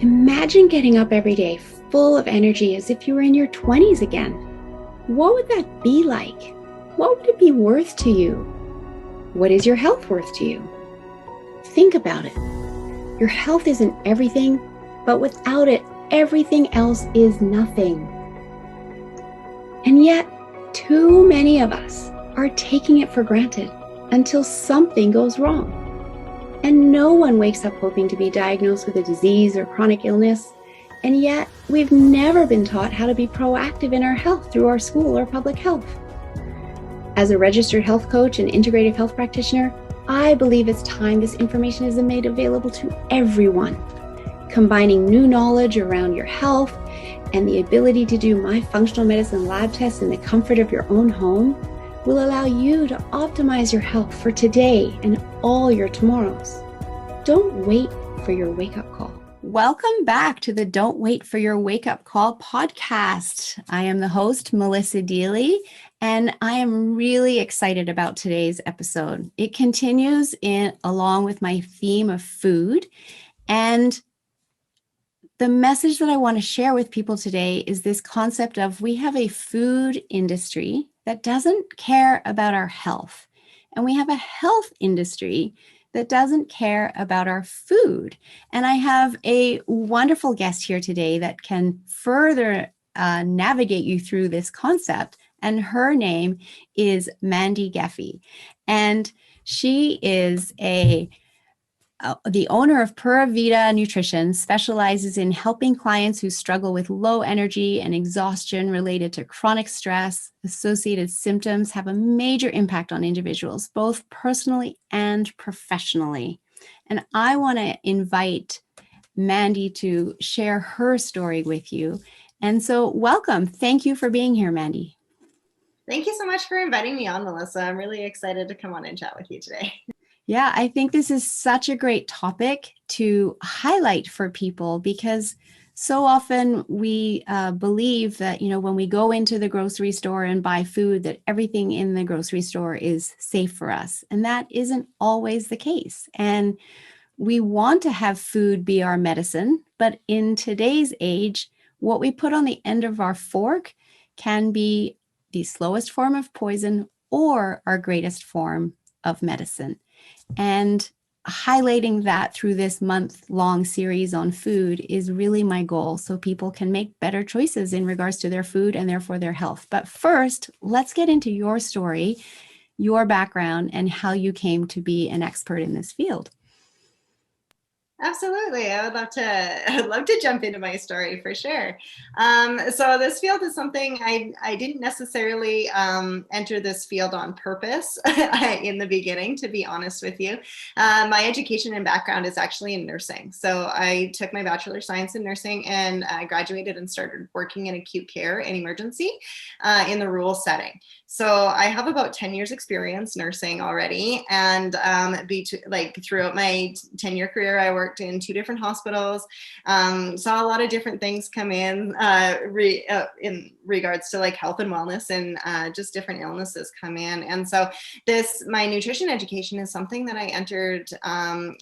Imagine getting up every day full of energy as if you were in your 20s again. What would that be like? What would it be worth to you? What is your health worth to you? Think about it. Your health isn't everything, but without it, everything else is nothing. And yet, too many of us are taking it for granted until something goes wrong. And no one wakes up hoping to be diagnosed with a disease or chronic illness. And yet, we've never been taught how to be proactive in our health through our school or public health. As a registered health coach and integrative health practitioner, I believe it's time this information is made available to everyone. Combining new knowledge around your health and the ability to do my functional medicine lab tests in the comfort of your own home will allow you to optimize your health for today and all your tomorrows. Don't wait for your wake-up call. Welcome back to the Don't Wait for Your Wake-Up Call podcast. I am the host, Melissa Deely, and I am really excited about today's episode. It continues along with my theme of food, and the message that I want to share with people today is this concept of we have a food industry that doesn't care about our health, and we have a health industry that doesn't care about our food. And I have a wonderful guest here today that can further navigate you through this concept. And her name is Mandy Gefle. And she is the owner of Pura Vida Nutrition, specializes in helping clients who struggle with low energy and exhaustion related to chronic stress. Associated symptoms have a major impact on individuals, both personally and professionally. And I want to invite Mandy to share her story with you. And so welcome. Thank you for being here, Mandy. Thank you so much for inviting me on, Melissa. I'm really excited to come on and chat with you today. Yeah, I think this is such a great topic to highlight for people because so often we believe that, when we go into the grocery store and buy food, that everything in the grocery store is safe for us. And that isn't always the case. And we want to have food be our medicine. But in today's age, what we put on the end of our fork can be the slowest form of poison or our greatest form of medicine. And highlighting that through this month-long series on food is really my goal, so people can make better choices in regards to their food and therefore their health. But first, let's get into your story, your background, and how you came to be an expert in this field. Absolutely. I'd love to jump into my story for sure. So this field is something I didn't necessarily enter this field on purpose in the beginning, to be honest with you. My education and background is actually in nursing. So I took my Bachelor of Science in nursing and I graduated and started working in acute care and emergency in the rural setting. So I have about 10 years experience nursing already. And throughout my 10-year career, I worked in 2 different hospitals, saw a lot of different things come in regards to like health and wellness and just different illnesses come in. And so my nutrition education is something that I entered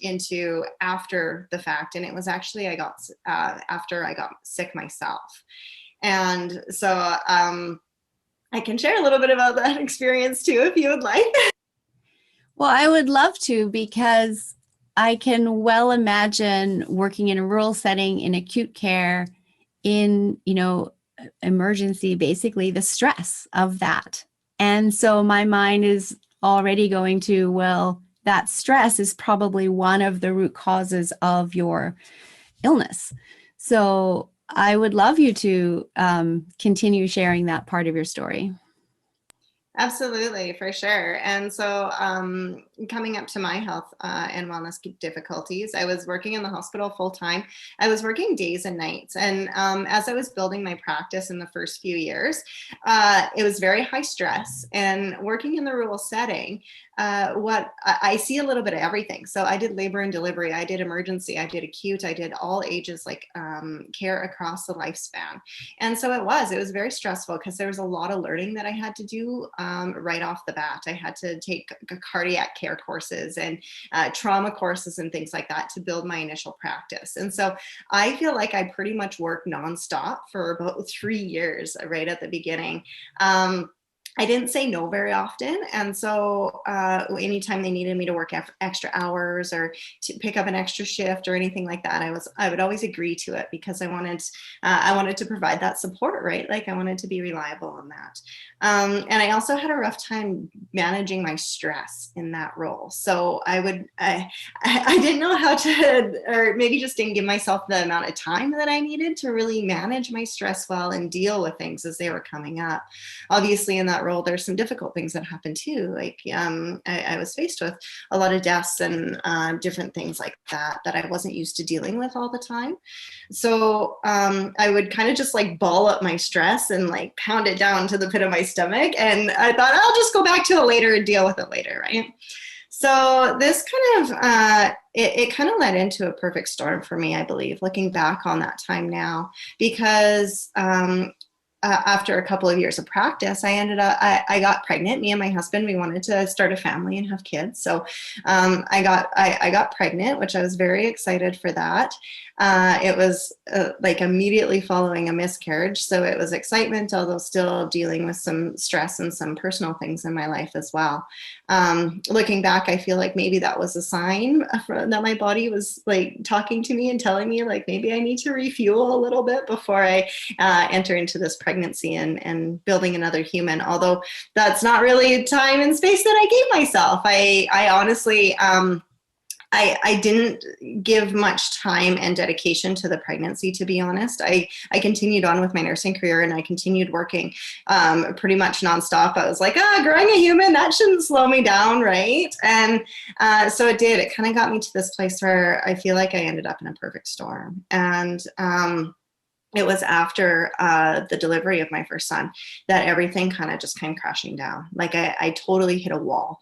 into after the fact. And it was actually after I got sick myself. And so I can share a little bit about that experience too, if you would like. Well, I would love to, because I can well imagine working in a rural setting in acute care in, emergency, basically the stress of that. And so my mind is already going to, well, that stress is probably one of the root causes of your illness. So I would love you to continue sharing that part of your story. Absolutely, for sure. And so coming up to my health and wellness difficulties, I was working in the hospital full time. I was working days and nights. And as I was building my practice in the first few years, it was very high stress. And working in the rural setting, what I see a little bit of everything. So I did labor and delivery, I did emergency, I did acute, I did all ages, like care across the lifespan. And so it was very stressful because there was a lot of learning that I had to do right off the bat. I had to take cardiac care courses and trauma courses and things like that to build my initial practice. And so I feel like I pretty much worked nonstop for about 3 years right at the beginning. I didn't say no very often. And so anytime they needed me to work extra hours or to pick up an extra shift or anything like that, I would always agree to it because I wanted to provide that support, right? Like I wanted to be reliable on that. And I also had a rough time managing my stress in that role. So I didn't know how to, or maybe just didn't give myself the amount of time that I needed to really manage my stress well and deal with things as they were coming up. Obviously in that role, there's some difficult things that happen too. Like I was faced with a lot of deaths and different things like that I wasn't used to dealing with all the time. So I would kind of just like ball up my stress and like pound it down to the pit of my stomach. And I thought I'll just go back to it later and deal with it later, right? So this kind of, it kind of led into a perfect storm for me, I believe, looking back on that time now, because after a couple of years of practice, I got pregnant. Me and my husband, we wanted to start a family and have kids. So I got pregnant, which I was very excited for that. It was like immediately following a miscarriage. So it was excitement, although still dealing with some stress and some personal things in my life as well. Looking back, I feel like maybe that was a sign that my body was like talking to me and telling me like, maybe I need to refuel a little bit before I enter into this pregnancy and building another human. Although that's not really time and space that I gave myself. I honestly, I didn't give much time and dedication to the pregnancy, to be honest. I continued on with my nursing career and I continued working pretty much nonstop. I was like, growing a human, that shouldn't slow me down, right? And so it did. It kind of got me to this place where I feel like I ended up in a perfect storm. And it was after the delivery of my first son that everything kind of just came crashing down. Like I totally hit a wall.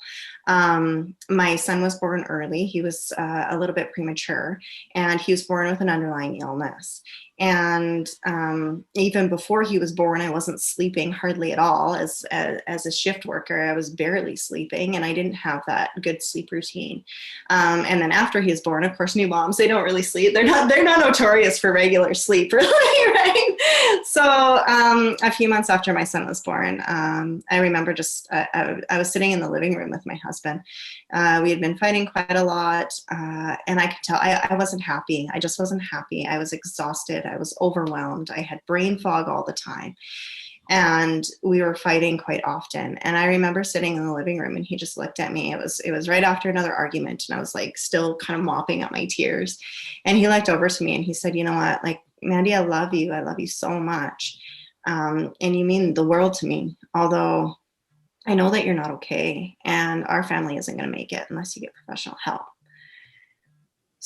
My son was born early. He was a little bit premature, and he was born with an underlying illness. And even before he was born, I wasn't sleeping hardly at all. As a shift worker, I was barely sleeping, and I didn't have that good sleep routine. And then after he was born, of course, new moms, they don't really sleep. They're not notorious for regular sleep, really, right? So a few months after my son was born, I remember just I was sitting in the living room with my husband. We had been fighting quite a lot, and I could tell I wasn't happy. I just wasn't happy. I was exhausted. I was overwhelmed. I had brain fog all the time. And we were fighting quite often. And I remember sitting in the living room and he just looked at me. It was right after another argument. And I was like still kind of mopping up my tears. And he looked over to me and he said, you know what, like, Mandy, I love you. I love you so much. And you mean the world to me, although I know that you're not okay. And our family isn't going to make it unless you get professional help.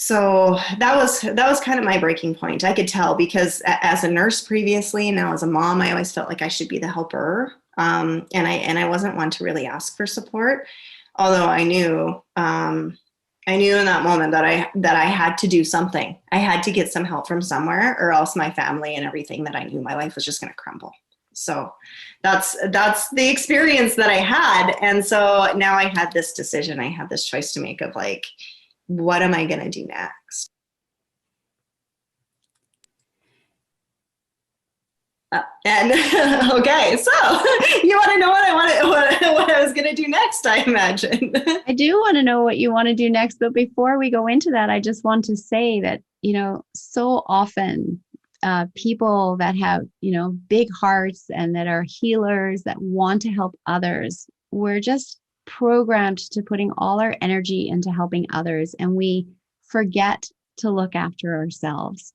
So that was kind of my breaking point. I could tell because as a nurse previously, and now as a mom, I always felt like I should be the helper. And I wasn't one to really ask for support, although I knew in that moment that I had to do something. I had to get some help from somewhere, or else my family and everything that I knew, my life was just going to crumble. So that's the experience that I had. And so now I had this decision. I had this choice to make of like, what am I going to do next? And okay, so you want to know what I was going to do next, I imagine. I do want to know what you want to do next, but before we go into that, I just want to say that, so often people that have, big hearts and that are healers that want to help others, we're just programmed to putting all our energy into helping others, and we forget to look after ourselves.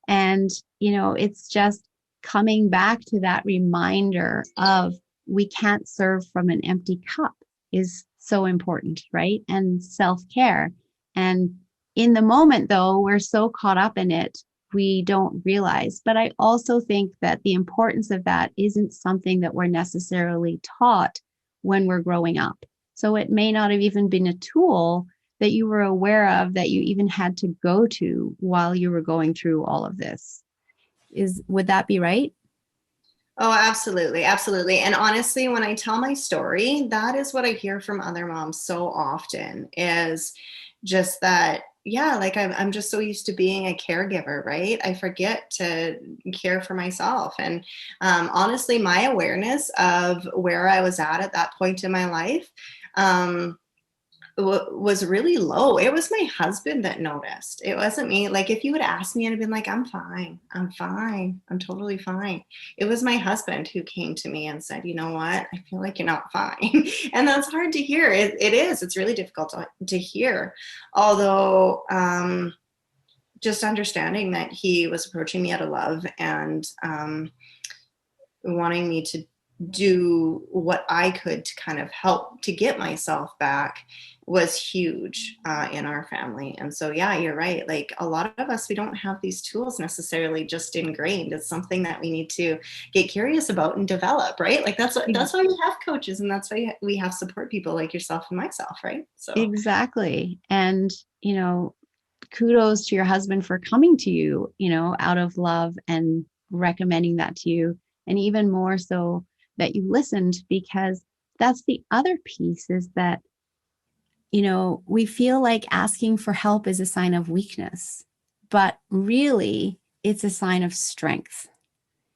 And, it's just coming back to that reminder of we can't serve from an empty cup is so important, right? And self-care. And in the moment, though, we're so caught up in it, we don't realize. But I also think that the importance of that isn't something that we're necessarily taught when we're growing up. So it may not have even been a tool that you were aware of that you even had to go to while you were going through all of this. Would that be right? Oh, absolutely. Absolutely. And honestly, when I tell my story, that is what I hear from other moms so often is just that, yeah, like I'm just so used to being a caregiver, right? I forget to care for myself. And honestly, my awareness of where I was at that point in my life, um, was really low. It was my husband that noticed. It wasn't me. Like if you would ask me, I'd have been like, I'm fine. I'm fine. I'm totally fine. It was my husband who came to me and said, you know what? I feel like you're not fine. And that's hard to hear. It is. It's really difficult to hear. Although just understanding that he was approaching me out of love and wanting me to do what I could to kind of help to get myself back was huge in our family. And so, yeah, you're right. Like a lot of us, we don't have these tools necessarily just ingrained. It's something that we need to get curious about and develop, right? Like that's why we have coaches, and that's why we have support people like yourself and myself, right? So Exactly. And, you know, kudos to your husband for coming to you, you know, out of love and recommending that to you. And even more so that you listened, because that's the other piece is that, you know, we feel like asking for help is a sign of weakness, but really it's a sign of strength.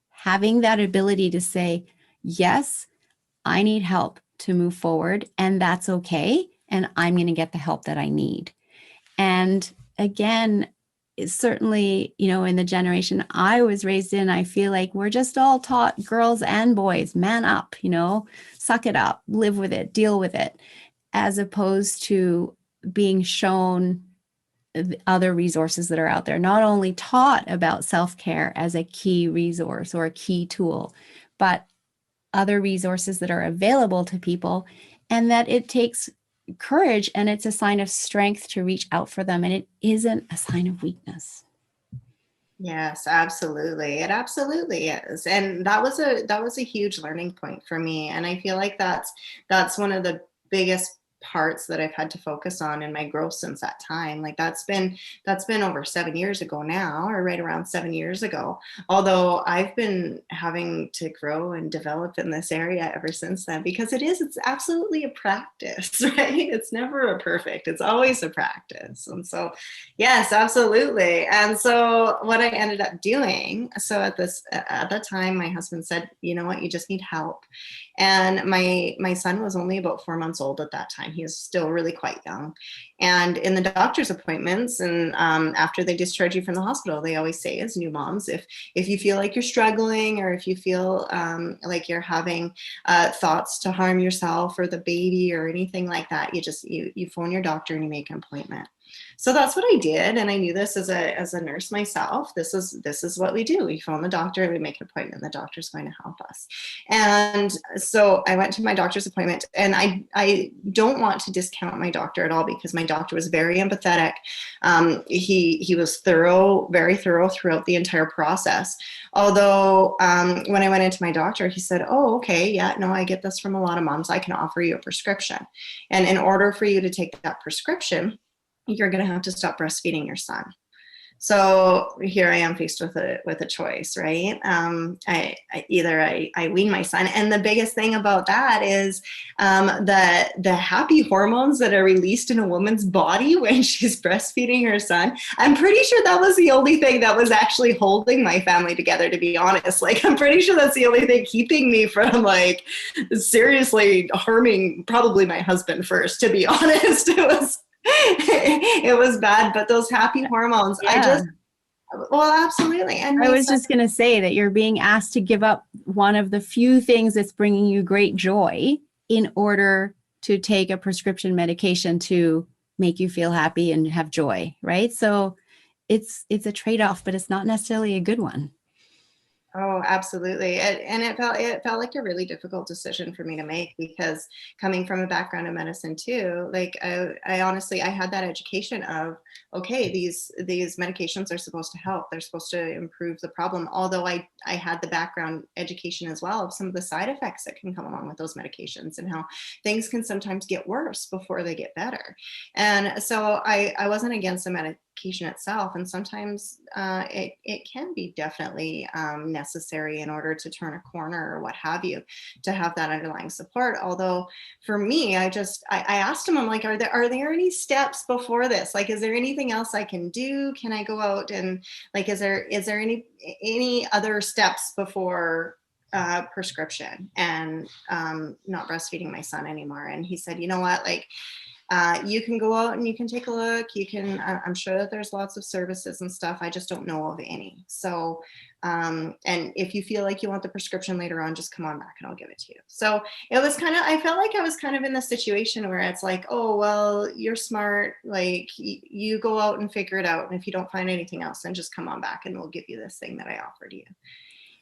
Having that ability to say, yes, I need help to move forward, and that's okay. And I'm going to get the help that I need. And again, it's certainly, you know, in the generation I was raised in, I feel like we're just all taught, girls and boys, man up, you know, suck it up, live with it, deal with it, as opposed to being shown other resources that are out there, not only taught about self-care as a key resource or a key tool, but other resources that are available to people, and that it takes courage and it's a sign of strength to reach out for them, and it isn't a sign of weakness. yes, absolutely. It absolutely is. And that was a huge learning point for me. And I feel like that's one of the biggest parts that I've had to focus on in my growth since that time. Like that's been over 7 years ago now, or right around 7 years ago. Although I've been having to grow and develop in this area ever since then, because it's absolutely a practice, right? It's never a perfect, it's always a practice. And so yes, absolutely. And so what I ended up doing, so at the time, my husband said, you know what, you just need help. And my son was only about 4 months old at that time. He was still really quite young. And in the doctor's appointments, and after they discharge you from the hospital, they always say, as new moms, if you feel like you're struggling, or if you feel like you're having thoughts to harm yourself or the baby or anything like that, you phone your doctor and you make an appointment. So that's what I did, and I knew this as a nurse myself. This is what we do. We phone the doctor, we make an appointment. The doctor's going to help us. And so I went to my doctor's appointment, and I don't want to discount my doctor at all, because my doctor was very empathetic. He was thorough, very thorough throughout the entire process. Although when I went into my doctor, he said, "Oh, okay, yeah, no, I get this from a lot of moms. I can offer you a prescription, and in order for you to take that prescription, you're going to have to stop breastfeeding your son." So here I am faced with a choice, right? I wean my son, and the biggest thing about that is the happy hormones that are released in a woman's body when she's breastfeeding her son. I'm pretty sure that was the only thing that was actually holding my family together, to be honest. Like, I'm pretty sure that's the only thing keeping me from like seriously harming probably my husband first, to be honest. It was bad, but those happy hormones, Yeah. well, absolutely. And I was just going to say that you're being asked to give up one of the few things that's bringing you great joy in order to take a prescription medication to make you feel happy and have joy, right? So it's a trade-off, but it's not necessarily a good one. oh, absolutely. And it felt like a really difficult decision for me to make, because coming from a background in medicine too, like I honestly, I had that education of, okay, these medications are supposed to help. They're supposed to improve the problem. Although I had the background education as well of some of the side effects that can come along with those medications, and how things can sometimes get worse before they get better. And so I wasn't against the medication itself. And sometimes it can be definitely necessary in order to turn a corner or what have you, to have that underlying support. Although for me, I asked him, I'm like, are there any steps before this? Like, is there anything else I can do? Can I go out and like, is there any other steps before prescription and not breastfeeding my son anymore? And he said, you know what, like, you can go out and you can take a look. You can, I'm sure that there's lots of services and stuff. I just don't know of any. So, and if you feel like you want the prescription later on, just come on back and I'll give it to you. So it was kind of, I felt like I was kind of in the situation where it's like, oh, well, you're smart. Like you go out and figure it out. And if you don't find anything else, then just come on back and we'll give you this thing that I offered you.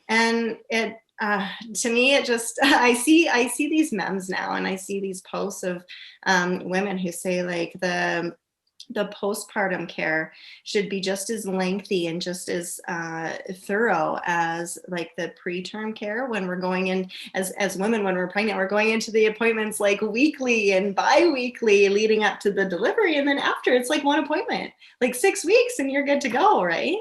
And it, to me, it just, I see these memes now, and I see these posts of women who say like the postpartum care should be just as lengthy and just as thorough as like the preterm care. When we're going in as women, when we're pregnant, we're going into the appointments like weekly and bi-weekly leading up to the delivery. And then after, it's like one appointment, like 6 weeks and you're good to go, right?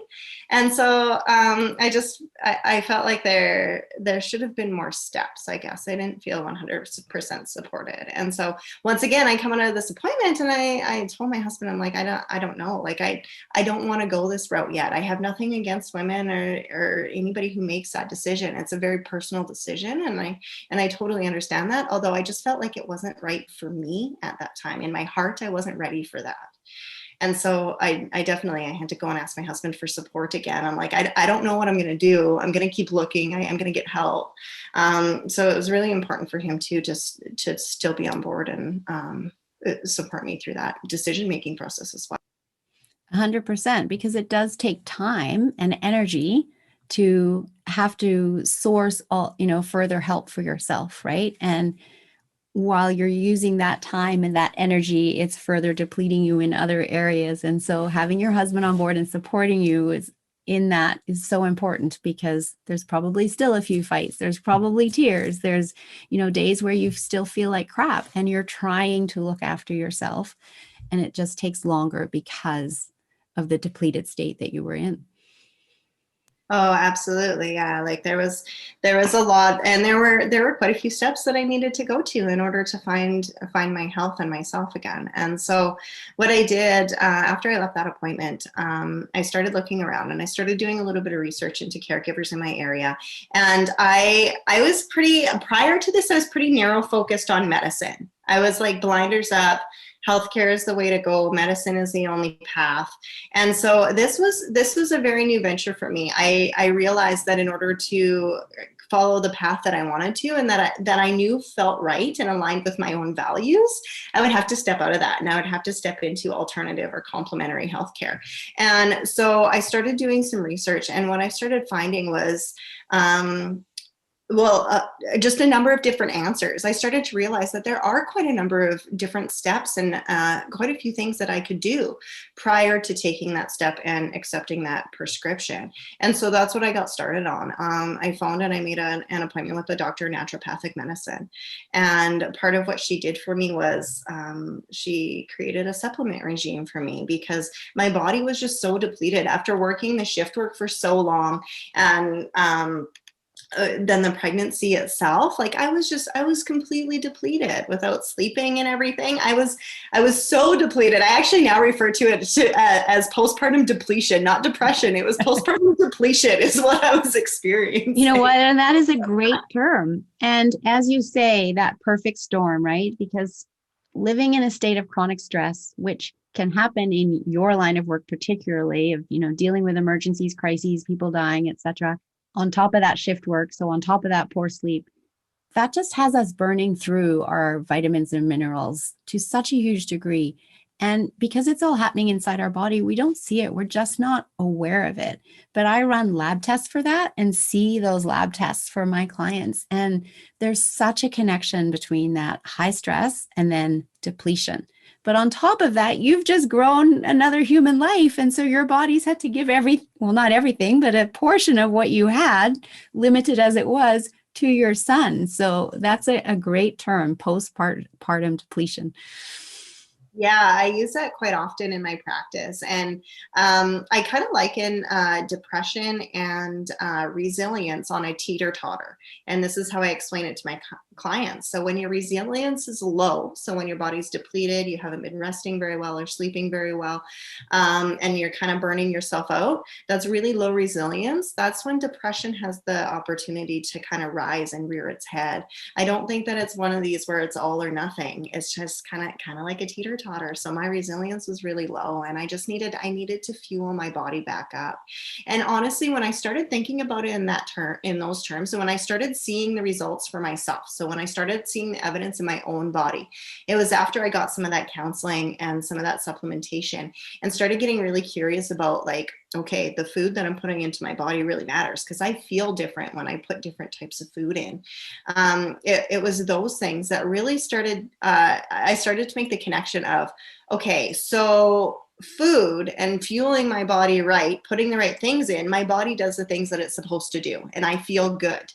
And so I felt like there should have been more steps, I guess. I didn't feel 100% supported. And so once again, I come out of this appointment and I told my husband, I'm like, I don't know. Like, I don't want to go this route yet. I have nothing against women or anybody who makes that decision. It's a very personal decision. And I totally understand that. Although I just felt like it wasn't right for me at that time. In my heart, I wasn't ready for that. And so I had to go and ask my husband for support again. I'm like, I don't know what I'm going to do. I'm going to keep looking. I'm going to get help. So it was really important for him to still be on board and support me through that decision-making process as well. 100%, because it does take time and energy to have to source all, further help for yourself, right? And while you're using that time and that energy, it's further depleting you in other areas. And so having your husband on board and supporting you is so important, because there's probably still a few fights. There's probably tears. There's, days where you still feel like crap and you're trying to look after yourself. And it just takes longer because of the depleted state that you were in. Oh, absolutely. Yeah. Like there was a lot, and there were quite a few steps that I needed to go to in order to find my health and myself again. And so what I did after I left that appointment, I started looking around and I started doing a little bit of research into caregivers in my area. And I was prior to this, I was pretty narrow focused on medicine. I was like blinders up. Healthcare is the way to go. Medicine is the only path. And so this was a very new venture for me. I realized that in order to follow the path that I wanted to, and that I knew felt right and aligned with my own values, I would have to step out of that, and I would have to step into alternative or complementary healthcare. And so I started doing some research, and what I started finding was just a number of different answers. I started to realize that there are quite a number of different steps and quite a few things that I could do prior to taking that step and accepting that prescription. And so that's what I got started on. I phoned and I made an appointment with a doctor in naturopathic medicine. And part of what she did for me was she created a supplement regime for me, because my body was just so depleted after working the shift work for so long. And then the pregnancy itself, like I was completely depleted without sleeping and everything. I was so depleted. I actually now refer to it as postpartum depletion, not depression. It was postpartum depletion is what I was experiencing. You know what? And that is a great term. And as you say, that perfect storm, right? Because living in a state of chronic stress, which can happen in your line of work, particularly of, dealing with emergencies, crises, people dying, etc., on top of that shift work, so on top of that poor sleep, that just has us burning through our vitamins and minerals to such a huge degree. And because it's all happening inside our body, we don't see it. We're just not aware of it. But I run lab tests for that and see those lab tests for my clients. And there's such a connection between that high stress and then depletion. But on top of that, you've just grown another human life. And so your body's had to give not everything, but a portion of what you had, limited as it was, to your son. So that's a great term, postpartum depletion. Yeah, I use that quite often in my practice. And I kind of liken depression and resilience on a teeter-totter. And this is how I explain it to my clients. So when your resilience is low, so when your body's depleted, you haven't been resting very well or sleeping very well, and you're kind of burning yourself out, that's really low resilience. That's when depression has the opportunity to kind of rise and rear its head. I don't think that it's one of these where it's all or nothing. It's just kind of like a teeter-totter. So my resilience was really low, and I needed to fuel my body back up. And honestly, when I started thinking about it in those terms, and when I started seeing the results for myself, so when I started seeing the evidence in my own body, it was after I got some of that counseling and some of that supplementation and started getting really curious about, like, okay, the food that I'm putting into my body really matters, because I feel different when I put different types of food in. It was those things that really started, I started to make the connection of, okay, so food and fueling my body right, putting the right things in, my body does the things that it's supposed to do, and I feel good.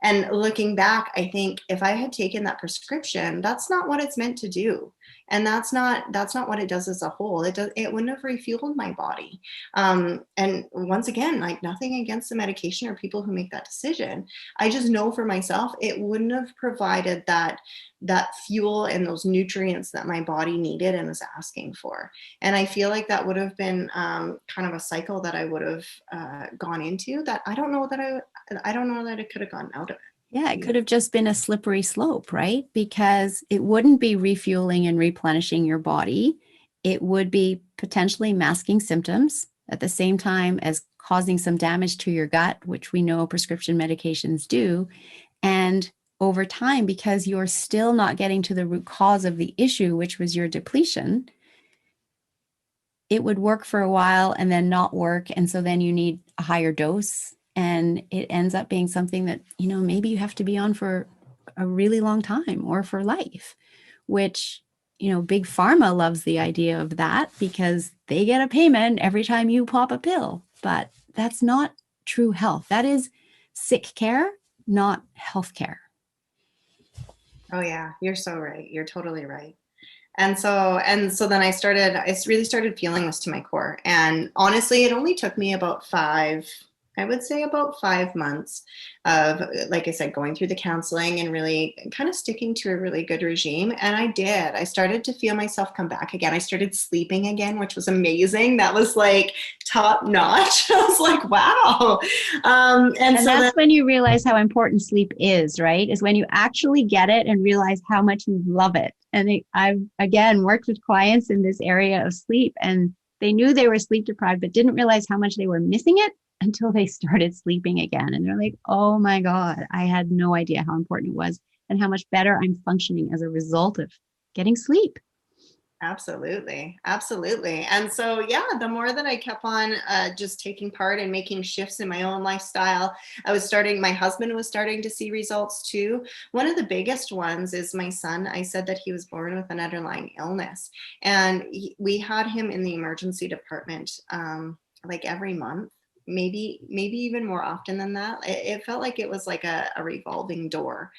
And looking back, I think if I had taken that prescription, that's not what it's meant to do. And that's not what it does as a whole. It wouldn't have refueled my body. And once again, like, nothing against the medication or people who make that decision. I just know for myself, it wouldn't have provided that fuel and those nutrients that my body needed and was asking for. And I feel like that would have been kind of a cycle that I would have gone into, that I don't know that I could have gotten out of it. Yeah, it could have just been a slippery slope, right? Because it wouldn't be refueling and replenishing your body. It would be potentially masking symptoms at the same time as causing some damage to your gut, which we know prescription medications do. And over time, because you're still not getting to the root cause of the issue, which was your depletion, it would work for a while and then not work. And so then you need a higher dose. And it ends up being something that, maybe you have to be on for a really long time or for life, which, big pharma loves the idea of that because they get a payment every time you pop a pill. But that's not true health. That is sick care, not health care. Oh yeah, you're so right. You're totally right. And so then I really started feeling this to my core. And honestly, it only took me about 5 months of, like I said, going through the counseling and really kind of sticking to a really good regime. And I started to feel myself come back again. I started sleeping again, which was amazing. That was like top notch. I was like, wow. And so that's when you realize how important sleep is, right? Is when you actually get it and realize how much you love it. And I've, again, worked with clients in this area of sleep, and they knew they were sleep deprived, but didn't realize how much they were missing it until they started sleeping again. And they're like, oh my God, I had no idea how important it was and how much better I'm functioning as a result of getting sleep. Absolutely. Absolutely. And so, yeah, the more that I kept on just taking part and making shifts in my own lifestyle, my husband was starting to see results too. One of the biggest ones is my son. I said that he was born with an underlying illness, and we had him in the emergency department like every month. Maybe even more often than that. It felt like it was like a revolving door,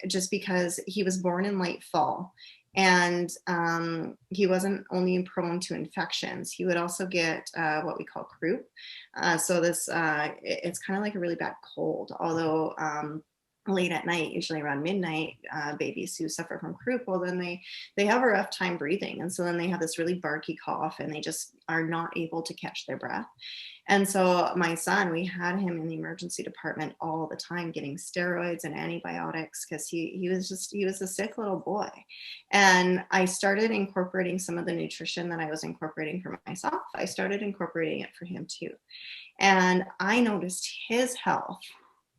just because he was born in late fall. And he wasn't only prone to infections. He would also get what we call croup. So this, it's kind of like a really bad cold, although late at night, usually around midnight, babies who suffer from croup, well, then they have a rough time breathing. And so then they have this really barky cough, and they just are not able to catch their breath. And so my son, we had him in the emergency department all the time getting steroids and antibiotics, because he was a sick little boy. And I started incorporating some of the nutrition that I was incorporating for myself. I started incorporating it for him too. And I noticed his health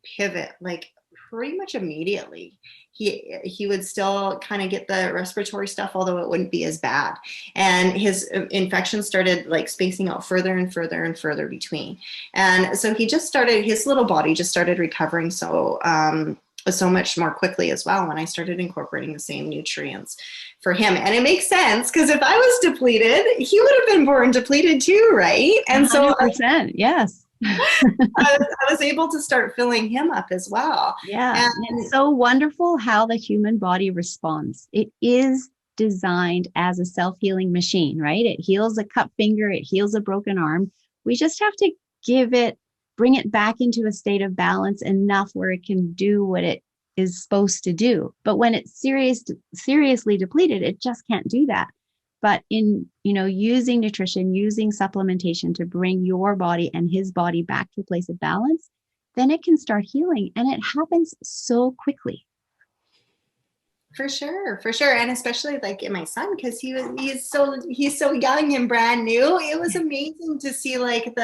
pivot like pretty much immediately. He would still kind of get the respiratory stuff, although it wouldn't be as bad. And his infections started like spacing out further and further and further between. And so his little body just started recovering so much more quickly as well when I started incorporating the same nutrients for him. And it makes sense, because if I was depleted, he would have been born depleted too, right? And 100%, yes. I was able to start filling him up as well. Yeah. And it's so wonderful how the human body responds. It is designed as a self-healing machine, right? It heals a cut finger, it heals a broken arm. We just have to bring it back into a state of balance enough where it can do what it is supposed to do. But when it's seriously depleted, it just can't do that. But in, using nutrition, using supplementation to bring your body and his body back to a place of balance, then it can start healing. And it happens so quickly. For sure, for sure. And especially like in my son, because he's so young and brand new. It was amazing to see like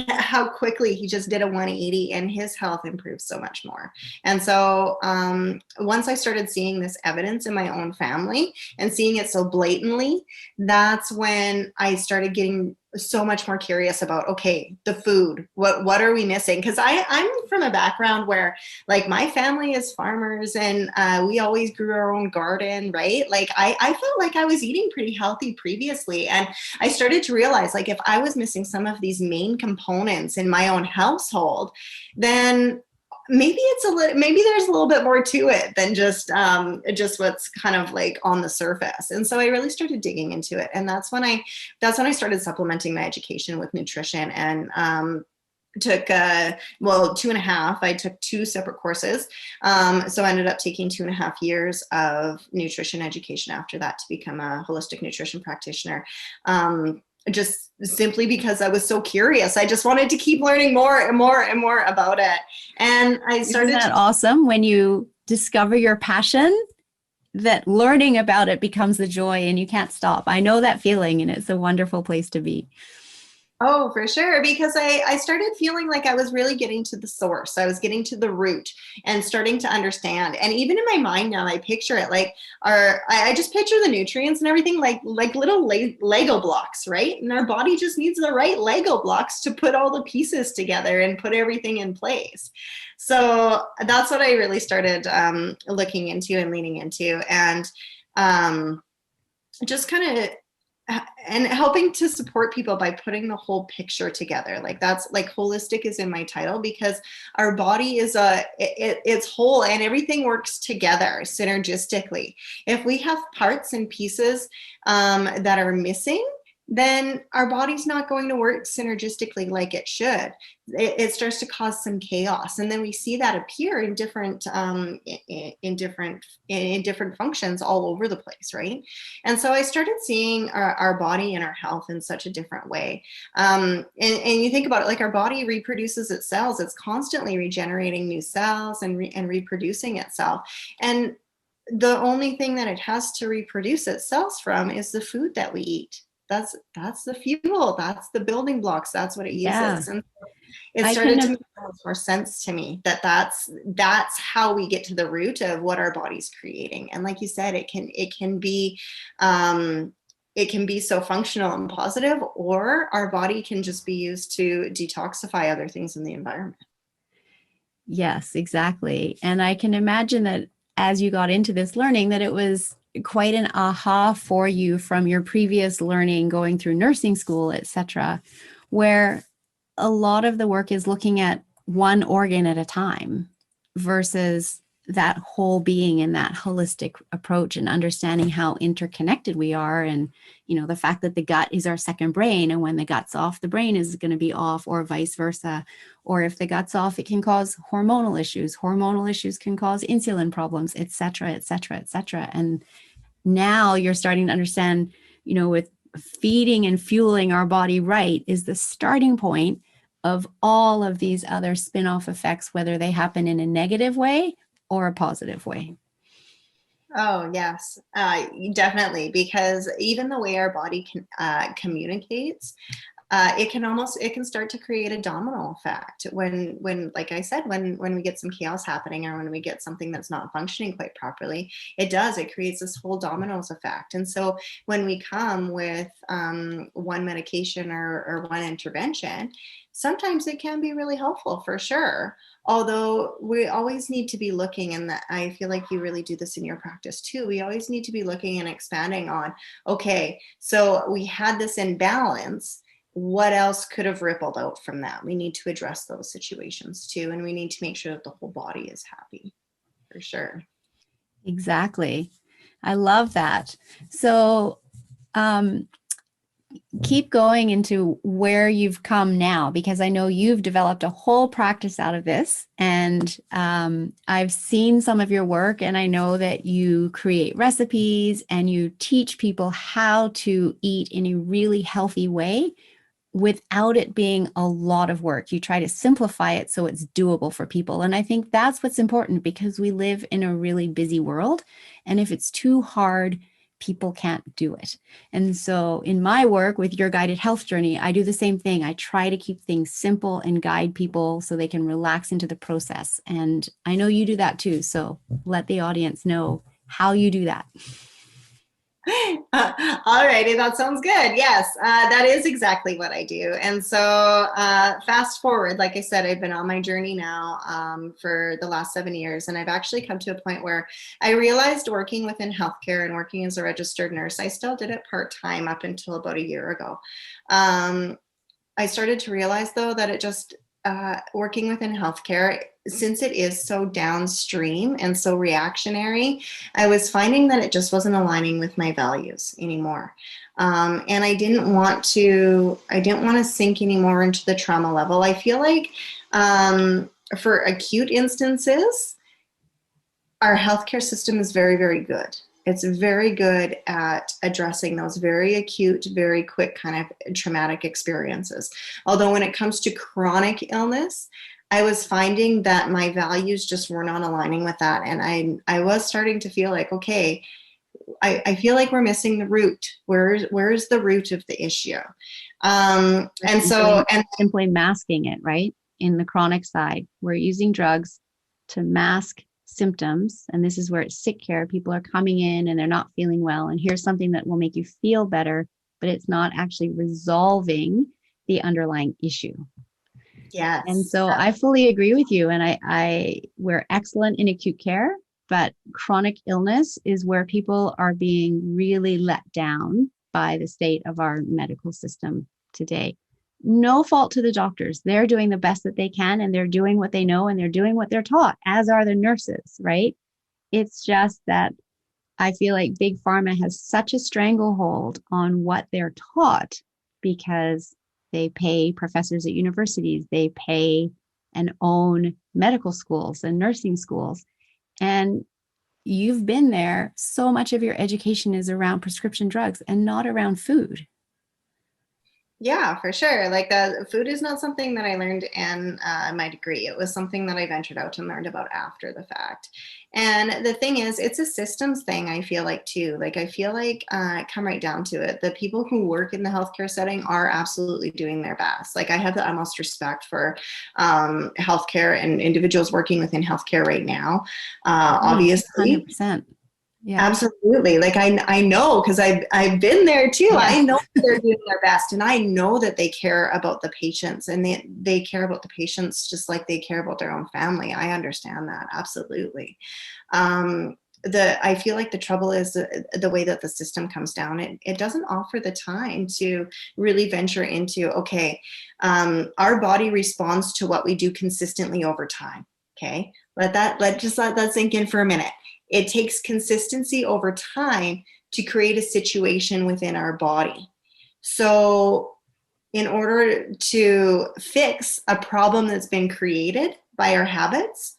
how quickly he just did a 180 and his health improved so much more. And so once I started seeing this evidence in my own family and seeing it so blatantly, that's when I started getting so much more curious about, okay, the food, what are we missing? Because I'm from a background where like my family is farmers and we always grew our own garden, right? Like I felt like I was eating pretty healthy previously. And I started to realize like if I was missing some of these main components in my own household, then maybe there's a little bit more to it than just what's kind of like on the surface. And so I really started digging into it. And that's when I started supplementing my education with nutrition and took 2.5. I took 2 separate courses. So I ended up taking 2.5 years of nutrition education after that to become a holistic nutrition practitioner. Just simply because I was so curious. I just wanted to keep learning more and more and more about it. And I started. Isn't that awesome when you discover your passion, that learning about it becomes the joy and you can't stop? I know that feeling, and it's a wonderful place to be. Oh, for sure. Because I started feeling like I was really getting to the source. I was getting to the root and starting to understand. And even in my mind now, I picture it like I just picture the nutrients and everything like little Lego blocks, right? And our body just needs the right Lego blocks to put all the pieces together and put everything in place. So that's what I really started looking into and leaning into, and just kind of and helping to support people by putting the whole picture together. Like that's like holistic is in my title because our body is it's whole and everything works together synergistically. If we have parts and pieces that are missing, then our body's not going to work synergistically like it should. It starts to cause some chaos, and then we see that appear in different functions all over the place, right? And so I started seeing our body and our health in such a different way. And you think about it, like our body reproduces its cells; it's constantly regenerating new cells and reproducing itself. And the only thing that it has to reproduce itself from is the food that we eat. That's the fuel. That's the building blocks. That's what it uses. Yeah. And it started to make more sense to me that's how we get to the root of what our body's creating. And like you said, it can be so functional and positive, or our body can just be used to detoxify other things in the environment. Yes, exactly. And I can imagine that as you got into this learning, that it was quite an aha for you from your previous learning going through nursing school, etc., where a lot of the work is looking at one organ at a time versus that whole being and that holistic approach and understanding how interconnected we are. And, the fact that the gut is our second brain, and when the gut's off, the brain is going to be off, or vice versa. Or if the gut's off, it can cause hormonal issues. Hormonal issues can cause insulin problems, et cetera, et cetera, et cetera. And now you're starting to understand, with feeding and fueling our body right is the starting point of all of these other spin-off effects, whether they happen in a negative way or a positive way. Oh, yes, definitely. Because even the way our body communicates, it can start to create a domino effect when like I said, when we get some chaos happening, or when we get something that's not functioning quite properly, it creates this whole dominoes effect. And so when we come with one medication or one intervention, sometimes it can be really helpful, for sure. Although we always need to be looking, and I feel like you really do this in your practice too, we always need to be looking and expanding on, okay, so we had this imbalance. What else could have rippled out from that? We need to address those situations too. And we need to make sure that the whole body is happy, for sure. Exactly. I love that. So, keep going into where you've come now, because I know you've developed a whole practice out of this. And I've seen some of your work, and I know that you create recipes and you teach people how to eat in a really healthy way without it being a lot of work. You try to simplify it so it's doable for people. And I think that's what's important, because we live in a really busy world. And if it's too hard, people can't do it. And so in my work with your guided health journey, I do the same thing. I try to keep things simple and guide people so they can relax into the process. And I know you do that too. So let the audience know how you do that. All righty, that sounds good. Yes, that is exactly what I do. And so fast forward, like I said, I've been on my journey now for the last 7 years. And I've actually come to a point where I realized working within healthcare and working as a registered nurse, I still did it part-time up until about a year ago. I started to realize, though, that it just working within healthcare, since it is so downstream and so reactionary, I was finding that it just wasn't aligning with my values anymore. And I didn't want to sink anymore into the trauma level. I feel like for acute instances, our healthcare system is very, very good. It's very good at addressing those very acute, very quick kind of traumatic experiences. Although when it comes to chronic illness, I was finding that my values just were not aligning with that. And I was starting to feel like, okay, I feel like we're missing the root. Where's the root of the issue? And simply masking it, right? In the chronic side, we're using drugs to mask symptoms. And this is where it's sick care. People are coming in and they're not feeling well. And here's something that will make you feel better, but it's not actually resolving the underlying issue. Yes. And so I fully agree with you. And we're excellent in acute care, but chronic illness is where people are being really let down by the state of our medical system today. No fault to the doctors. They're doing the best that they can, and they're doing what they know, and they're doing what they're taught, as are the nurses, right? It's just that I feel like Big Pharma has such a stranglehold on what they're taught, because they pay professors at universities, they pay and own medical schools and nursing schools. And you've been there. So much of your education is around prescription drugs and not around food. Yeah, for sure. Like food is not something that I learned in my degree. It was something that I ventured out and learned about after the fact. And the thing is, it's a systems thing, I feel like, too. Like, I feel like, come right down to it, the people who work in the healthcare setting are absolutely doing their best. Like, I have the utmost respect for healthcare and individuals working within healthcare right now. Obviously. 100%. Yeah. Absolutely. Like I know, because I've been there too. Yes. I know they're doing their best, and I know that they care about the patients, and they care about the patients just like they care about their own family. I understand that. Absolutely. I feel like the trouble is the way that the system comes down. It doesn't offer the time to really venture into, okay, our body responds to what we do consistently over time. Okay. Let that sink in for a minute. It takes consistency over time to create a situation within our body. So in order to fix a problem that's been created by our habits,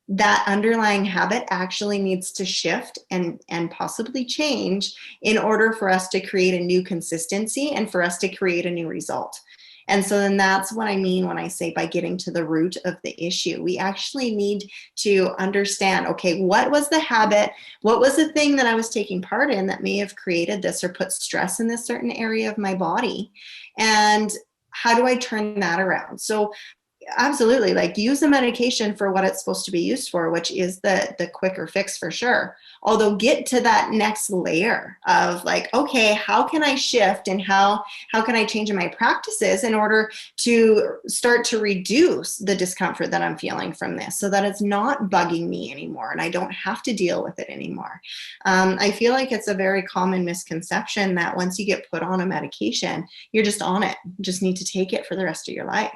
that underlying habit actually needs to shift and possibly change in order for us to create a new consistency and for us to create a new result. And so then that's what I mean when I say by getting to the root of the issue. We actually need to understand, okay, what was the habit? What was the thing that I was taking part in that may have created this or put stress in this certain area of my body? And how do I turn that around? So absolutely, like, use the medication for what it's supposed to be used for, which is the quicker fix for sure. Although get to that next layer of like, okay, how can I shift and how can I change in my practices in order to start to reduce the discomfort that I'm feeling from this so that it's not bugging me anymore and I don't have to deal with it anymore. I feel like it's a very common misconception that once you get put on a medication, you're just on it. You just need to take it for the rest of your life.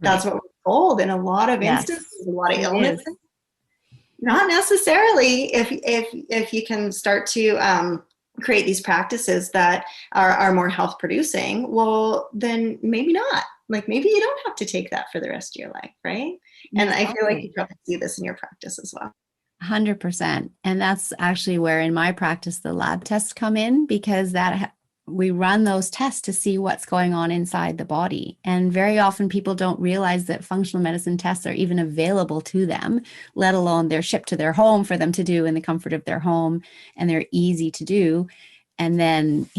That's what we're told in a lot of instances, a lot of illnesses. Not necessarily. If you can start to create these practices that are more health producing, well, then maybe not. Like maybe you don't have to take that for the rest of your life, right? And I feel like you Exactly. probably see this in your practice as well. 100%. And that's actually where in my practice the lab tests come in, because we run those tests to see what's going on inside the body. And very often people don't realize that functional medicine tests are even available to them, let alone they're shipped to their home for them to do in the comfort of their home, and they're easy to do. And then,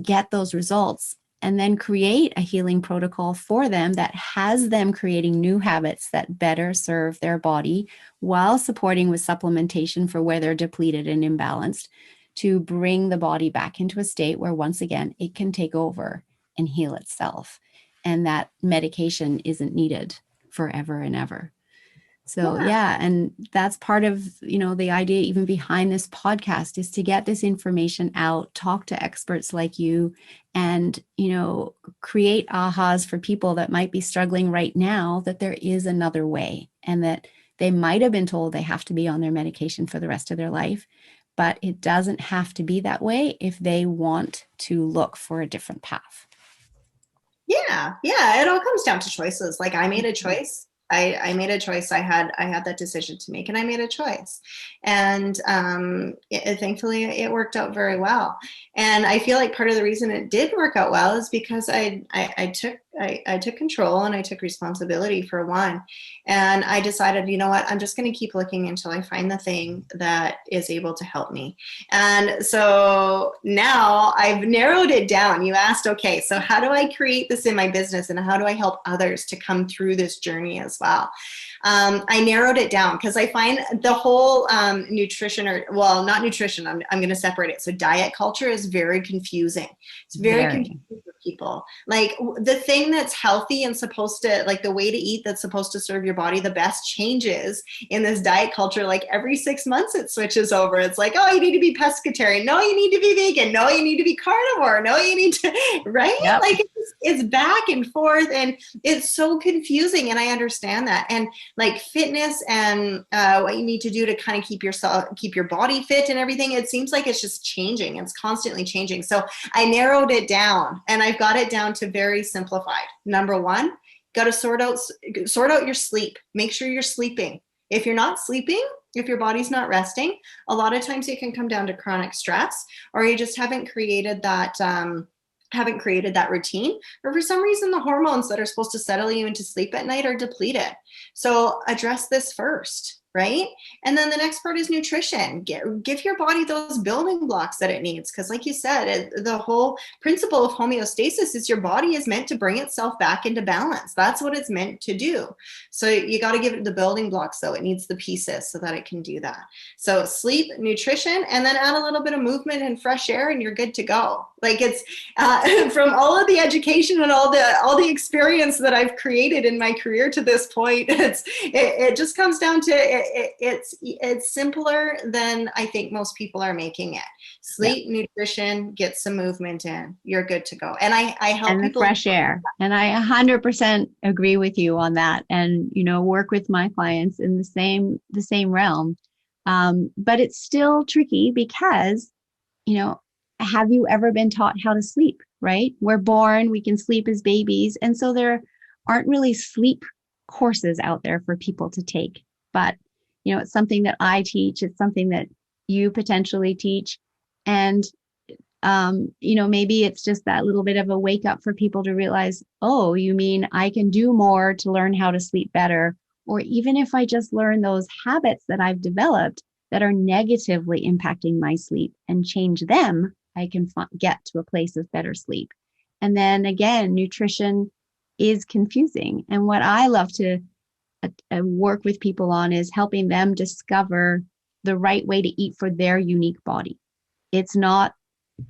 get those results and then create a healing protocol for them that has them creating new habits that better serve their body while supporting with supplementation for where they're depleted and imbalanced, to bring the body back into a state where once again it can take over and heal itself, and that medication isn't needed forever and ever. So yeah, and that's part of, the idea even behind this podcast, is to get this information out, talk to experts like you, and, create ahas for people that might be struggling right now, that there is another way, and that they might have been told they have to be on their medication for the rest of their life, but it doesn't have to be that way if they want to look for a different path. Yeah, it all comes down to choices. Like I made a choice. I made a choice. I had that decision to make, and I made a choice. And thankfully, it worked out very well. And I feel like part of the reason it did work out well is because I took control and I took responsibility for one. And I decided, you know what, I'm just going to keep looking until I find the thing that is able to help me. And so now I've narrowed it down. You asked, okay, so how do I create this in my business, and how do I help others to come through this journey as well? I narrowed it down because I find the whole nutrition, not nutrition, I'm going to separate it. So diet culture is very confusing. It's very confusing for people. Like the thing that's healthy and supposed to, like the way to eat that's supposed to serve your body the best, changes in this diet culture. Like every 6 months it switches over. It's like, oh, you need to be pescatarian. No, you need to be vegan. No, you need to be carnivore. No, you need to, right? Yep. Like it's back and forth, and it's so confusing. And I understand that. And like fitness and what you need to do to kind of keep your body fit and everything, it seems like it's just changing. It's constantly changing. So I narrowed it down, and I've got it down to very simplified. Number one, got to sort out your sleep. Make sure you're sleeping. If you're not sleeping, if your body's not resting, a lot of times it can come down to chronic stress, or you just haven't created that routine, or for some reason the hormones that are supposed to settle you into sleep at night are depleted. So address this first, right? And then the next part is nutrition. Give your body those building blocks that it needs, because like you said, the whole principle of homeostasis is your body is meant to bring itself back into balance. That's what it's meant to do. So you got to give it the building blocks, though. It needs the pieces so that it can do that. So sleep, nutrition, and then add a little bit of movement and fresh air, and you're good to go. Like it's from all of the education and all the experience that I've created in my career to this point, it just comes down to it's simpler than I think most people are making it. Sleep, nutrition, get some movement in, you're good to go. And I help people. Fresh air. And I 100% agree with you on that. And, work with my clients in the same realm. But it's still tricky because, have you ever been taught how to sleep, right? We're born, we can sleep as babies. And so there aren't really sleep courses out there for people to take. But, it's something that I teach. It's something that you potentially teach. And, maybe it's just that little bit of a wake up for people to realize, oh, you mean I can do more to learn how to sleep better? Or even if I just learn those habits that I've developed that are negatively impacting my sleep and change them, I can get to a place of better sleep. And then again, nutrition is confusing. And what I love to work with people on is helping them discover the right way to eat for their unique body. It's not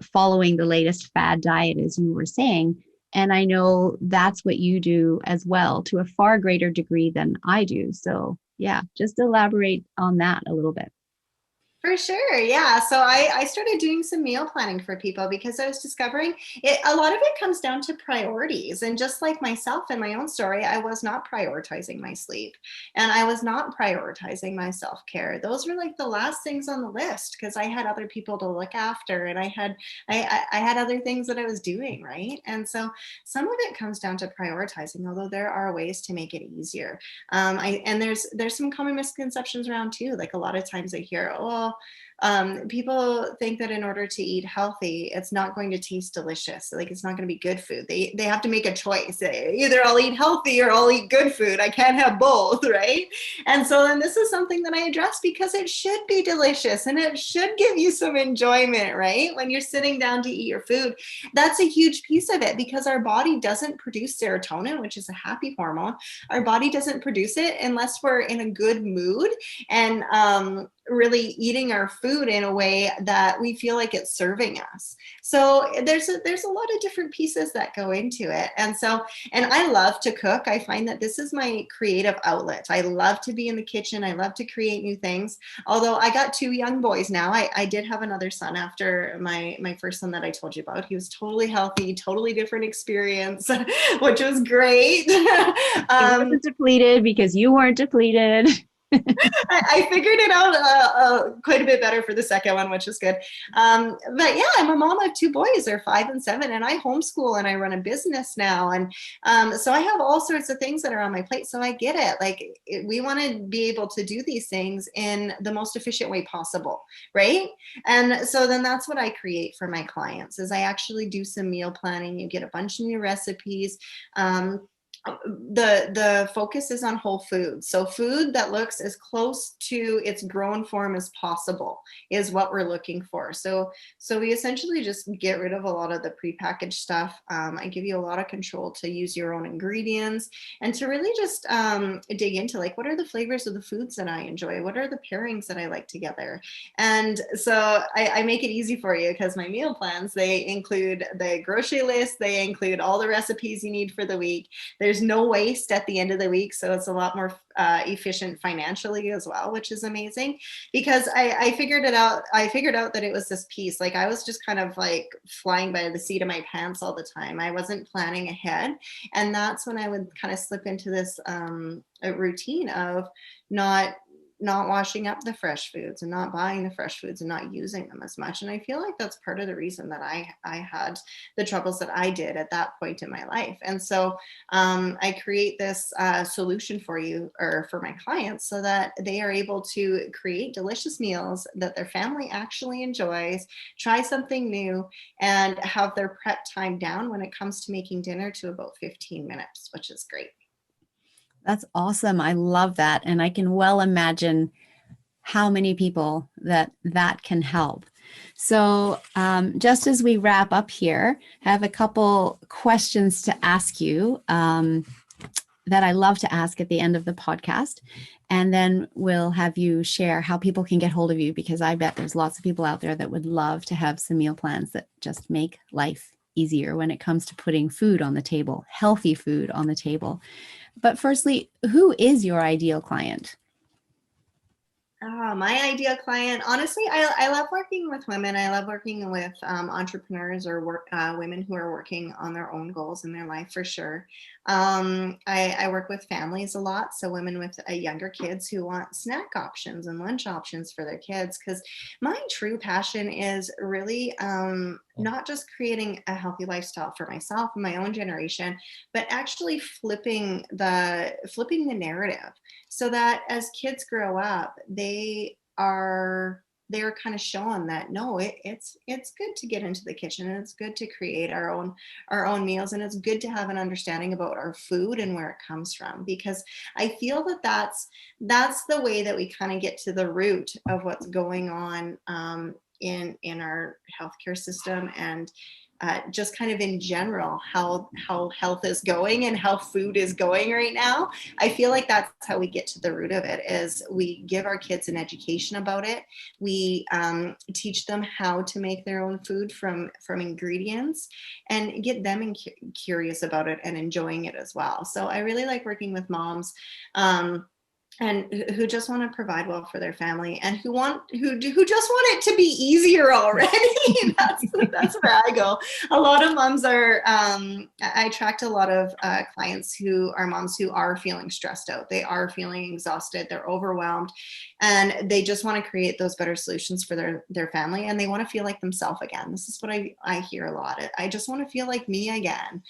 following the latest fad diet, as you were saying. And I know that's what you do as well, to a far greater degree than I do. So yeah, just elaborate on that a little bit. For sure. Yeah. So I started doing some meal planning for people because I was discovering a lot of it comes down to priorities. And just like myself in my own story, I was not prioritizing my sleep and I was not prioritizing my self-care. Those were like the last things on the list because I had other people to look after and I had other things that I was doing. Right. And so some of it comes down to prioritizing, although there are ways to make it easier. And there's some common misconceptions around too. Like a lot of times I hear, oh, people think that in order to eat healthy, it's not going to taste delicious. Like it's not going to be good food. They have to make a choice. Either I'll eat healthy or I'll eat good food. I can't have both, right? And so then this is something that I address because it should be delicious and it should give you some enjoyment, right? When you're sitting down to eat your food, that's a huge piece of it because our body doesn't produce serotonin, which is a happy hormone. Our body doesn't produce it unless we're in a good mood and really eating our food in a way that we feel like it's serving us. So there's a lot of different pieces that go into it. And I love to cook. I find that this is my creative outlet. I love to be in the kitchen. I love to create new things. Although I got 2 young boys now, I did have another son after my first son that I told you about. He was totally healthy, totally different experience, which was great. He wasn't depleted because you weren't depleted. I figured it out quite a bit better for the second one, which is good. But yeah, I'm a mom of 2 boys. They're 5 and 7, and I homeschool and I run a business now. And so I have all sorts of things that are on my plate. So I get it. Like we want to be able to do these things in the most efficient way possible, right? And so then that's what I create for my clients is I actually do some meal planning. You get a bunch of new recipes. The focus is on whole food. So food that looks as close to its grown form as possible is what we're looking for. So we essentially just get rid of a lot of the prepackaged stuff. I give you a lot of control to use your own ingredients and to really just dig into like, what are the flavors of the foods that I enjoy? What are the pairings that I like together? And so I make it easy for you because my meal plans, they include the grocery list. They include all the recipes you need for the week. There's no waste at the end of the week, so it's a lot more efficient financially as well, which is amazing because I figured it out. I figured out that it was this piece. Like I was just kind of like flying by the seat of my pants all the time. I wasn't planning ahead, and that's when I would kind of slip into this a routine of not washing up the fresh foods and not buying the fresh foods and not using them as much. And I feel like that's part of the reason that I had the troubles that I did at that point in my life. And so I create this solution for you or for my clients so that they are able to create delicious meals that their family actually enjoys, try something new, and have their prep time down when it comes to making dinner to about 15 minutes, which is great. That's awesome. I love that. And I can well imagine how many people that can help. So just as we wrap up here, I have a couple questions to ask you that I love to ask at the end of the podcast. And then we'll have you share how people can get hold of you, because I bet there's lots of people out there that would love to have some meal plans that just make life easier when it comes to putting food on the table, healthy food on the table. But firstly, who is your ideal client? My ideal client, honestly, I love working with women. I love working with entrepreneurs or women who are working on their own goals in their life for sure. I work with families a lot. So women with younger kids who want snack options and lunch options for their kids. Because my true passion is really not just creating a healthy lifestyle for myself and my own generation, but actually flipping the narrative so that as kids grow up, they're kind of shown that no, it's good to get into the kitchen and it's good to create our own meals, and it's good to have an understanding about our food and where it comes from, because I feel that that's the way that we kind of get to the root of what's going on in our healthcare system and just kind of in general how health is going and how food is going right now. I feel like that's how we get to the root of it, is we give our kids an education about it. We teach them how to make their own food from ingredients and get them curious about it and enjoying it as well. So I really like working with moms and who just want to provide well for their family, and who just want it to be easier already. That's where I go. A lot of moms are, I attract a lot of clients who are moms who are feeling stressed out. They are feeling exhausted. They're overwhelmed, and they just want to create those better solutions for their family, and they want to feel like themselves again. This is what I hear a lot. I just want to feel like me again.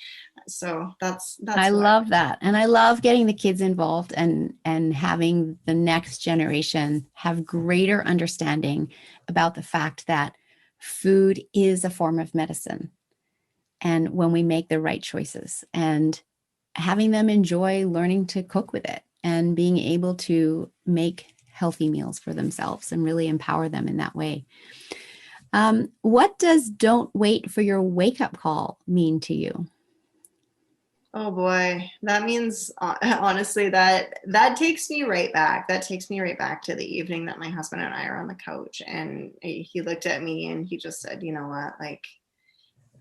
So that's I love that. And I love getting the kids involved and having the next generation have greater understanding about the fact that food is a form of medicine. And when we make the right choices, and having them enjoy learning to cook with it and being able to make healthy meals for themselves and really empower them in that way. What does "don't wait for your wake up call" mean to you? Oh boy, that means honestly that takes me right back. That takes me right back to the evening that my husband and I are on the couch, and he looked at me and he just said, "You know what? Like,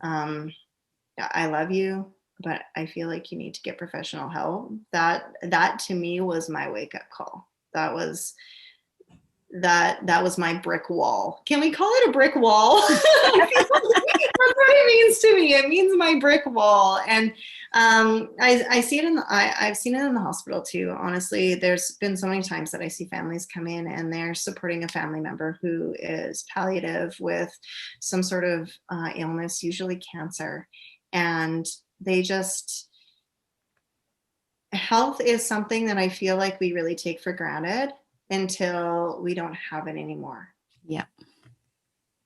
I love you, but I feel like you need to get professional help." That to me was my wake up call. That was my brick wall. Can we call it a brick wall? That's what it means to me. It means my brick wall. And I see it I've seen it in the hospital too. Honestly, there's been so many times that I see families come in and they're supporting a family member who is palliative with some sort of illness, usually cancer. And health is something that I feel like we really take for granted until we don't have it anymore. Yeah.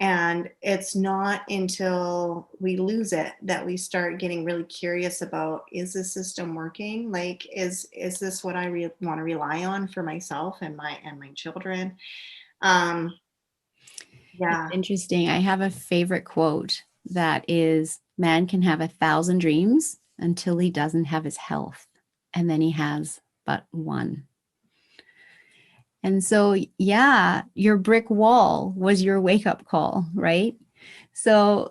And it's not until we lose it that we start getting really curious about, is the system working? Like, is this what I want to rely on for myself and my children? Yeah. It's interesting. I have a favorite quote that is, "Man can have 1,000 dreams until he doesn't have his health, and then he has but one." And so, yeah, your brick wall was your wake up call, right? So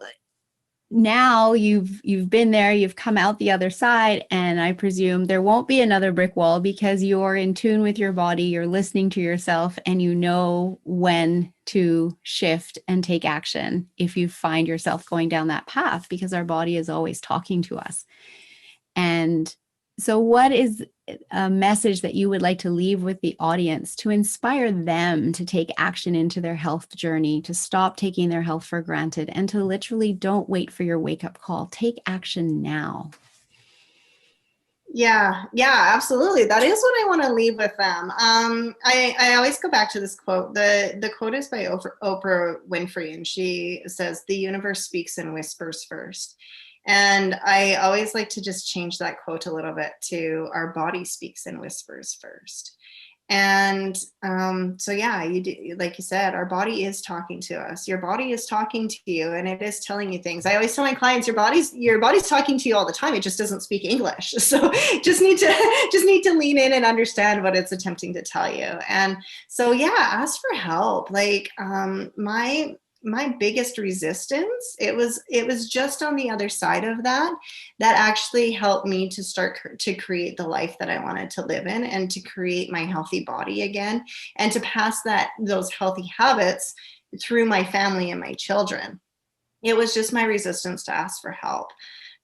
now you've been there, you've come out the other side, and I presume there won't be another brick wall because you're in tune with your body, you're listening to yourself, and you know when to shift and take action if you find yourself going down that path, because our body is always talking to us. And so what is a message that you would like to leave with the audience to inspire them to take action into their health journey, to stop taking their health for granted, and to literally don't wait for your wake-up call? Take action now. Yeah, absolutely. That is what I want to leave with them. I always go back to this quote. The quote is by Oprah Winfrey, and she says, "The universe speaks in whispers first." And I always like to just change that quote a little bit to, "Our body speaks in whispers first." And so yeah, like you said, our body is talking to us. Your body is talking to you, and it is telling you things. I always tell my clients, your body's talking to you all the time. It just doesn't speak English. So just need to lean in and understand what it's attempting to tell you. And so yeah, ask for help. Like my biggest resistance, it was just on the other side of that actually helped me to start to create the life that I wanted to live in, and to create my healthy body again, and to pass those healthy habits through my family and my children. It was just my resistance to ask for help.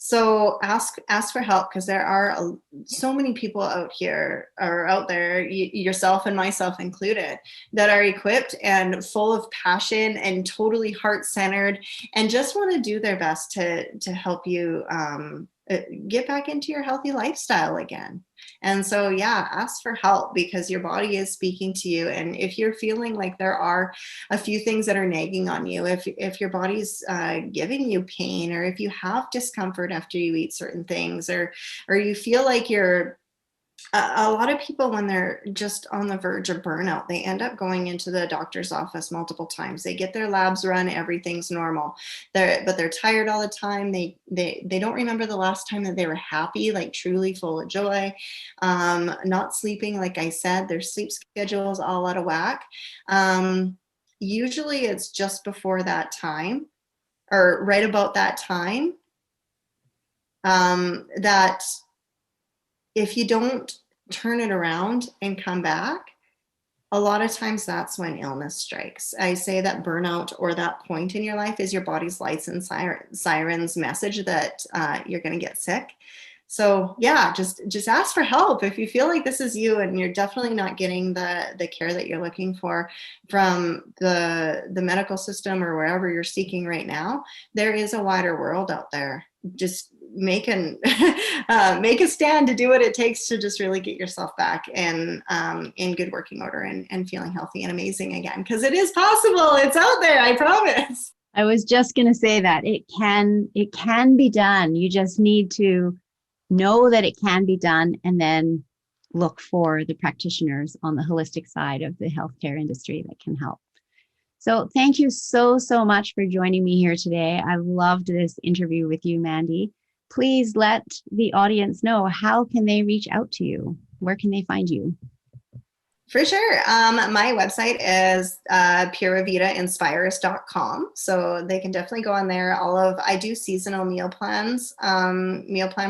So ask for help, because there are so many people out there, yourself and myself included, that are equipped and full of passion and totally heart-centered, and just want to do their best to help you get back into your healthy lifestyle again. And so, yeah, ask for help, because your body is speaking to you. And if you're feeling like there are a few things that are nagging on you, if your body's giving you pain, or if you have discomfort after you eat certain things, or you feel like a lot of people, when they're just on the verge of burnout, they end up going into the doctor's office multiple times. They get their labs run, everything's normal, but they're tired all the time. They don't remember the last time that they were happy, like truly full of joy. Not sleeping, like I said, their sleep schedule is all out of whack. Usually it's just before that time, or right about that time, that if you don't turn it around and come back, a lot of times that's when illness strikes. I say that burnout, or that point in your life, is your body's lights and sirens message that you're going to get sick. So yeah, just ask for help if you feel like this is you and you're definitely not getting the care that you're looking for from the medical system or wherever you're seeking right now. There is a wider world out there. Just make a stand to do what it takes to just really get yourself back and in good working order and feeling healthy and amazing again, because it is possible. It's out there, I promise. I was just going to say that it can be done. You just need to know that it can be done, and then look for the practitioners on the holistic side of the healthcare industry that can help. So thank you so much for joining me here today. I loved this interview with you, Mandy. Please let the audience know, how can they reach out to you? Where can they find you? For sure. My website is puravitainspires.com. So they can definitely go on there. I do seasonal meal plan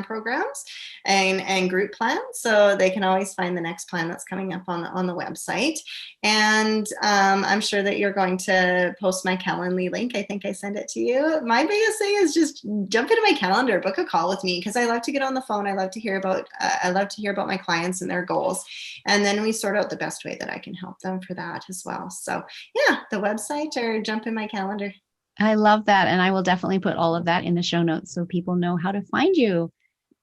programs and group plans. So they can always find the next plan that's coming up on the website. And I'm sure that you're going to post my Calendly link. I think I sent it to you. My biggest thing is just jump into my calendar, book a call with me, because I love to get on the phone. I love to hear about my clients and their goals. And then we sort out the best way that I can help them for that as well. So yeah, the website, or jump in my calendar. I love that. And I will definitely put all of that in the show notes so people know how to find you.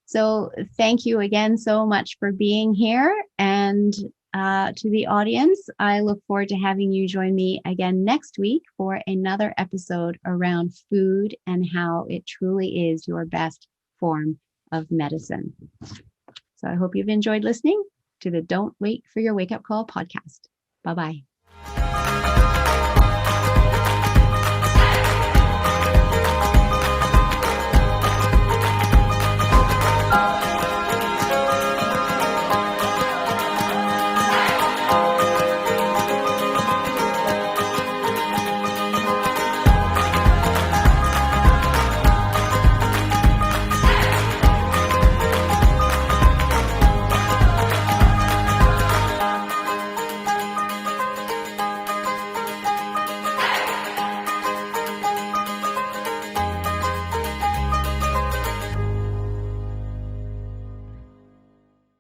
So thank you again so much for being here. And to the audience, I look forward to having you join me again next week for another episode around food and how it truly is your best form of medicine. So I hope you've enjoyed listening to the Don't Wait for Your Wake Up Call podcast. Bye-bye.